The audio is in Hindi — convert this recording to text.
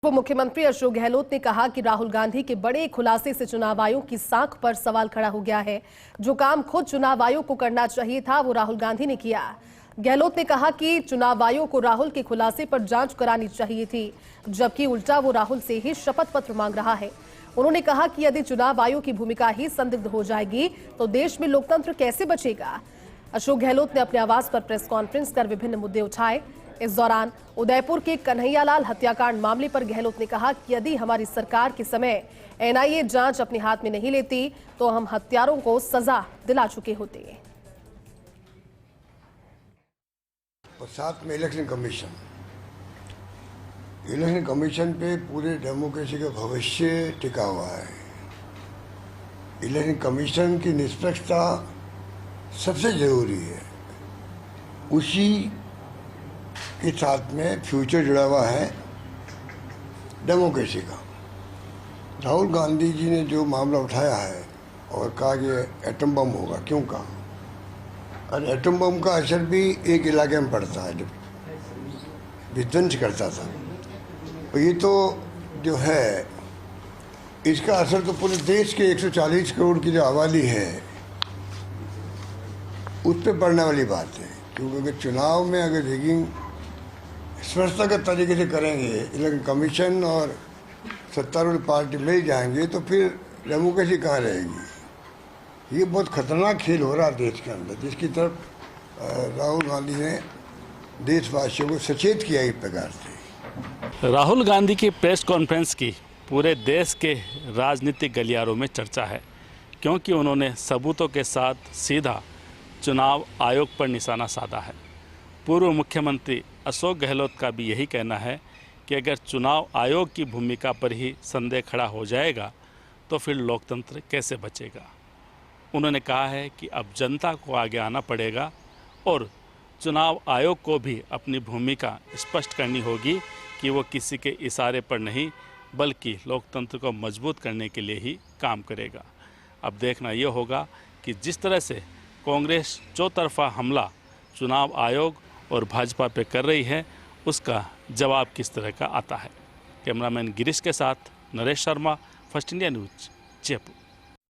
पूर्व मुख्यमंत्री अशोक गहलोत ने कहा कि राहुल गांधी के बड़े खुलासे से चुनाव आयोग की साख पर सवाल खड़ा हो गया है। जो काम खुद चुनाव आयोग को करना चाहिए था वो राहुल गांधी ने किया। गहलोत ने कहा कि चुनाव आयोग को राहुल के खुलासे पर जांच करानी चाहिए थी, जबकि उल्टा वो राहुल से ही शपथ पत्र मांग रहा है। उन्होंने कहा कि यदि चुनाव आयोग की भूमिका ही संदिग्ध हो जाएगी तो देश में लोकतंत्र कैसे बचेगा। अशोक गहलोत ने अपने आवास पर प्रेस कॉन्फ्रेंस कर विभिन्न मुद्दे उठाए। इस दौरान उदयपुर के कन्हैयालाल हत्याकांड मामले पर गहलोत ने कहा कि यदि हमारी सरकार के समय एनआईए जांच अपने हाथ में नहीं लेती तो हम हत्यारों को सजा दिला चुके होते। और साथ में इलेक्शन कमीशन पे पूरे डेमोक्रेसी का भविष्य टिका हुआ है। इलेक्शन कमीशन की निष्पक्षता सबसे जरूरी है, उसी के साथ में फ्यूचर जुड़ा हुआ है डेमोक्रेसी का। राहुल गांधी जी ने जो मामला उठाया है और कहा कि एटम बम होगा, क्यों कहा? और एटम बम का असर भी एक इलाके में पड़ता है, जब विध्वंस करता था। तो ये तो जो है इसका असर तो पूरे देश के 140 करोड़ की जो आबादी है उस पर पड़ने वाली बात है। क्योंकि अगर चुनाव में अगर रिगिंग स्पष्टतागत तरीके से करेंगे, इलेक्शन कमीशन और सत्तारूढ़ पार्टी मिल जाएंगे तो फिर डेमोक्रेसी कहाँ रहेगी। ये बहुत खतरनाक खेल हो रहा है देश के अंदर, जिसकी तरफ राहुल गांधी ने देशवासियों को सचेत किया एक प्रकार से। राहुल गांधी की प्रेस कॉन्फ्रेंस की पूरे देश के राजनीतिक गलियारों में चर्चा है, क्योंकि उन्होंने सबूतों के साथ सीधा चुनाव आयोग पर निशाना साधा है। पूर्व मुख्यमंत्री अशोक गहलोत का भी यही कहना है कि अगर चुनाव आयोग की भूमिका पर ही संदेह खड़ा हो जाएगा तो फिर लोकतंत्र कैसे बचेगा। उन्होंने कहा है कि अब जनता को आगे आना पड़ेगा और चुनाव आयोग को भी अपनी भूमिका स्पष्ट करनी होगी कि वो किसी के इशारे पर नहीं बल्कि लोकतंत्र को मजबूत करने के लिए ही काम करेगा। अब देखना ये होगा कि जिस तरह से कांग्रेस चौतरफा हमला चुनाव आयोग और भाजपा पे कर रही है, उसका जवाब किस तरह का आता है। कैमरामैन गिरीश के साथ Naresh Sharma, first India news, Jaipur.